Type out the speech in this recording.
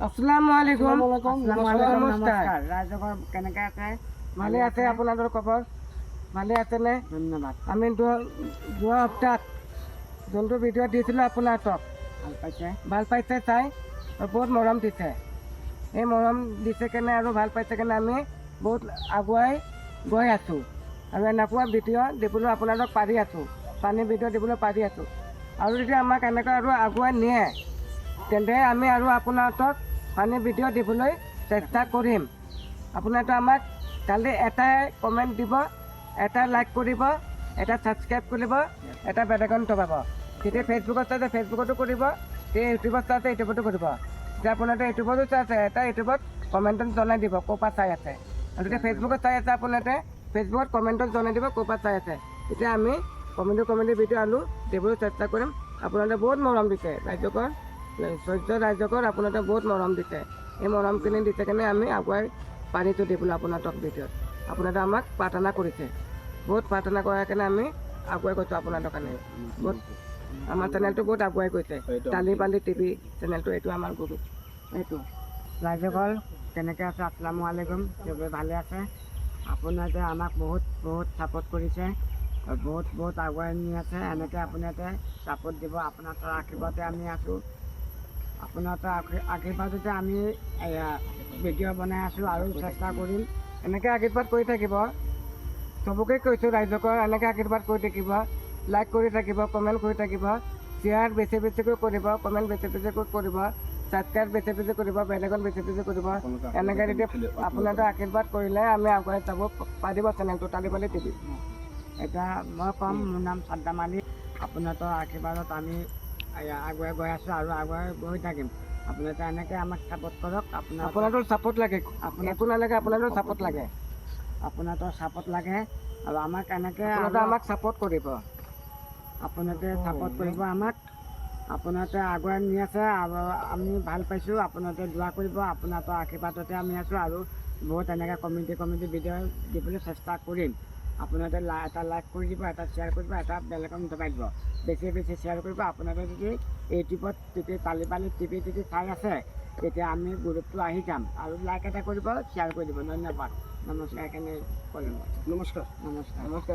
আসসালামু আলাইকুম। নমস্কাৰ। ৰাইজৰ কেনেকৈ আছে? ভালে আছে? আপোনালোকৰ খবৰ ভালে আছেনে? ধন্যবাদ। আমি যোৱা সপ্তাহত যোনটো ভিডিঅ' দিছিলোঁ আপোনালোকক ভাল পাইছে চাই আৰু বহুত মৰম দিছে। এই মৰম দিছে কেনে আৰু ভাল পাইছে কেনে আমি বহুত আগুৱাই গৈ আছোঁ আৰু এনেকুৱা ভিডিঅ' দিবলৈ আপোনালোকক পাৰি আছোঁ, পানী ভিডিঅ' দিবলৈ পাৰি আছোঁ। আৰু যদি আমাক এনেকৈ আৰু আগুৱাই নিয়ে তেন্তে আমি আৰু আপোনালোকক পানী ভিডিঅ' দিবলৈ চেষ্টা কৰিম। আপোনালোকে আমাক খালি এটাই কমেণ্ট দিব, এটা লাইক কৰিব, এটা ছাবস্ক্ৰাইব কৰিব, এটা বেল আইকন দবাব। যেতিয়া ফেচবুকত চাইছে ফেচবুকতো কৰিব, যেতিয়া ইউটিউবত চাইছে ইউটিউবতো কৰিব। যেতিয়া আপোনালোকে ইউটিউবতো চাইছে এটা ইউটিউবত কমেণ্টত জনাই দিব ক'ৰ পৰা চাই আছে। আৰু যেতিয়া ফেচবুকত চাই আছে আপোনালোকে ফেচবুকত কমেণ্টত জনাই দিব ক'ৰ পৰা চাই আছে। তেতিয়া আমি কমেডি ভিডিঅ' আনো দিবলৈ চেষ্টা কৰিম। আপোনালোকে বহুত মৰম দিছে ৰাইজকৰ, ৰাইজকৰ আপোনালোকে বহুত মৰম দিছে। এই মৰমখিনি দিছে কাৰণে আমি আগুৱাই পাৰিছোঁ দিবলৈ আপোনালোকক ভিডিঅ'ত। আপোনালোকে আমাক প্ৰাৰ্থনা কৰিছে, বহুত প্ৰাৰ্থনা কৰাৰ কাৰণে আমি আগুৱাই গৈছোঁ আপোনালোকৰ কাৰণে। বহুত আমাৰ চেনেলটো বহুত আগুৱাই গৈছে। টালি বালি টিভি চেনেলটো এইটো আমাৰ গুৰু। এইটো ৰাইজৰ কেনেকৈ আছে? আসসালামু আলাইকুম। চবেই ভালে আছে? আপোনালোকে আমাক বহুত ছাপোৰ্ট কৰিছে আৰু বহুত আগুৱাই নি আছে। এনেকৈ আপোনালোকে ছাপোৰ্ট দিব। আপোনালোকৰ আশীৰ্বাদতে আমি আছোঁ। আপোনালোকৰ আশীৰ্বাদতে আমি ভিডিঅ' বনাই আছোঁ আৰু চেষ্টা কৰিম। এনেকৈ আশীৰ্বাদ কৰি থাকিব। চবকে কৈছোঁ ৰাইজকৰ এনেকৈ আশীৰ্বাদ কৰি থাকিব, লাইক কৰি থাকিব, কমেণ্ট কৰি থাকিব, শ্বেয়াৰ বেছিকৈ কৰিব, কমেণ্ট বেছিকৈ কৰিব, ছাবস্ক্ৰাইব বেছি কৰিব, বেল আইকন বেছি কৰিব। এনেকৈ যদি আপোনালোকে আশীৰ্বাদ কৰিলে আমি আগুৱাই যাব পাৰিব চেনেলটো টালি বালি টিভি। এতিয়া মই ক'ম, মোৰ নাম ছাদ্দাম আলী। আপোনালোকৰ আশীৰ্বাদত আমি আগুৱাই গৈ আছোঁ আৰু আগুৱাই গৈ থাকিম। আপোনালোকে এনেকৈ আমাক ছাপোৰ্ট কৰক। আপোনালোকৰ ছাপোৰ্ট লাগে, একো নালাগে, আপোনালোকৰ ছাপোৰ্ট লাগে। আপোনালোকৰ ছাপোৰ্ট লাগে আৰু আমাক এনেকৈ আমাক ছাপোৰ্ট কৰিব। আপোনালোকে ছাপোৰ্ট কৰিব আমাক। আপোনালোকে আগুৱাই নি আছে আৰু আমি ভাল পাইছোঁ। আপোনালোকে দোৱা কৰিব। আপোনালোকৰ আশীৰ্বাদতে আমি আছোঁ আৰু বহুত এনেকৈ কমেডি ভিডিঅ' দিবলৈ চেষ্টা কৰিম। আপোনালোকে এটা লাইক কৰি দিব, এটা শ্বেয়াৰ কৰিব, এটা বেল আইকন দবাই দিব। বেছি শ্বেয়াৰ কৰিব। আপোনালোকে যদি ইউটিউবত যদি টালি বালি টিভি যদি চাই আছে তেতিয়া আমি গ্ৰুপটো আহি যাম আৰু লাইক এটা কৰিব, শ্বেয়াৰ কৰি দিব। ধন্যবাদ। নমস্কাৰ। এইখিনি কৰিম। নমস্কাৰ।